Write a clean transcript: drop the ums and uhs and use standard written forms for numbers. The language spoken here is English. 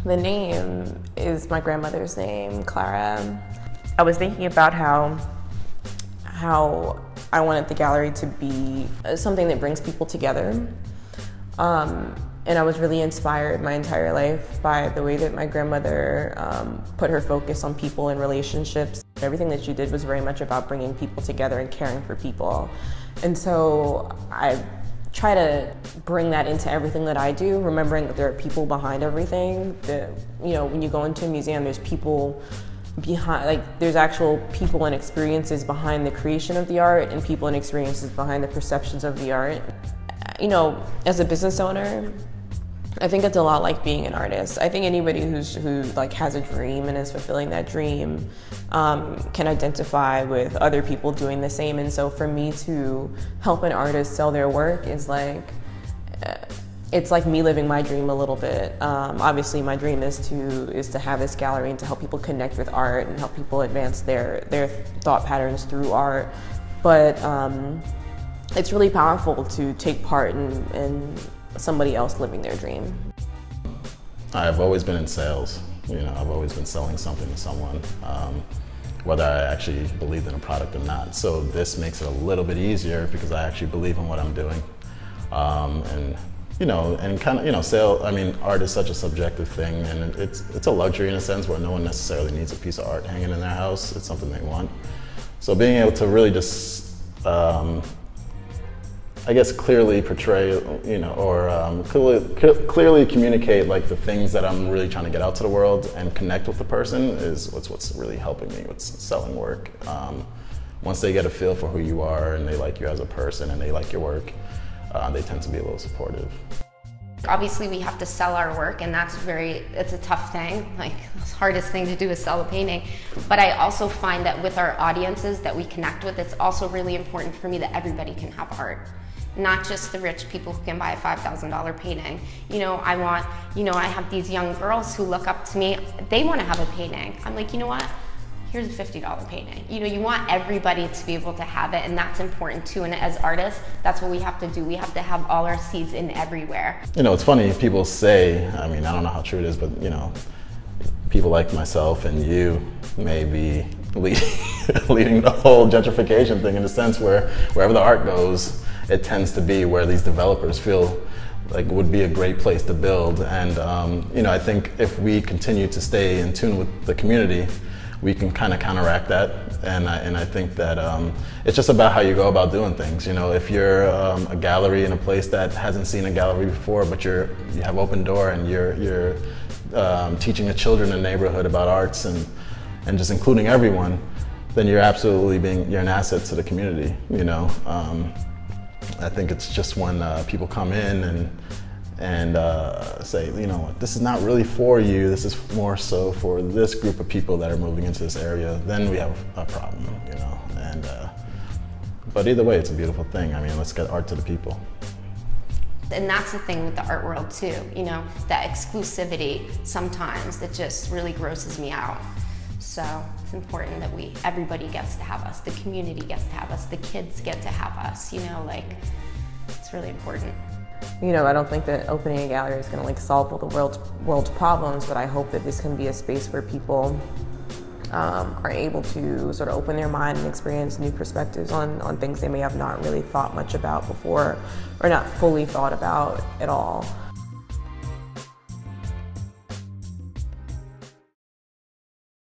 The name is my grandmother's name, Clara. I was thinking about how I wanted the gallery to be something that brings people together. And I was really inspired my entire life by the way that my grandmother put her focus on people and relationships. Everything that she did was very much about bringing people together and caring for people. And so I try to bring that into everything that I do, remembering that there are people behind everything. That, you know, when you go into a museum, there's people behind, like there's actual people and experiences behind the creation of the art and people and experiences behind the perceptions of the art. You know, as a business owner, I think it's a lot like being an artist. I think anybody who like has a dream and is fulfilling that dream can identify with other people doing the same. And so for me to help an artist sell their work is like, it's like me living my dream a little bit. Obviously my dream is to have this gallery and to help people connect with art and help people advance their thought patterns through art. But it's really powerful to take part in somebody else living their dream. I've always been in sales. You know, I've always been selling something to someone, whether I actually believed in a product or not. So this makes it a little bit easier because I actually believe in what I'm doing. And you know, and kind of, you know, I mean, art is such a subjective thing, and it's a luxury in a sense where no one necessarily needs a piece of art hanging in their house. It's something they want. So being able to really just, I guess, clearly portray, you know, or clearly communicate like the things that I'm really trying to get out to the world and connect with the person is what's really helping me with selling work. Once they get a feel for who you are and they like you as a person and they like your work, they tend to be a little supportive. Obviously we have to sell our work, and it's a tough thing. Like, the hardest thing to do is sell a painting. But I also find that with our audiences that we connect with, it's also really important for me that everybody can have art. Not just the rich people who can buy a $5,000 painting. You know, I have these young girls who look up to me, they want to have a painting. I'm like, you know what? Here's a $50 painting. You know, you want everybody to be able to have it, and that's important too. And as artists, that's what we have to do. We have to have all our seeds in everywhere. You know, it's funny, people say, I mean, I don't know how true it is, but you know, people like myself and you may be leading the whole gentrification thing in a sense where wherever the art goes, it tends to be where these developers feel like would be a great place to build. And you know, I think if we continue to stay in tune with the community, we can kind of counteract that. And I think that it's just about how you go about doing things. You know, if you're a gallery in a place that hasn't seen a gallery before, but you have open door and you're teaching the children in the neighborhood about arts and just including everyone, then you're absolutely you're an asset to the community. You know, I think it's just when people come in and say, you know, this is not really for you, this is more so for this group of people that are moving into this area, then we have a problem, you know. And but either way, it's a beautiful thing. I mean, let's get art to the people. And that's the thing with the art world too, you know, that exclusivity sometimes that just really grosses me out. So it's important that everybody gets to have us, the community gets to have us, the kids get to have us, you know, like, it's really important. You know, I don't think that opening a gallery is going to like solve all the world's problems, but I hope that this can be a space where people are able to sort of open their mind and experience new perspectives on things they may have not really thought much about before or not fully thought about at all.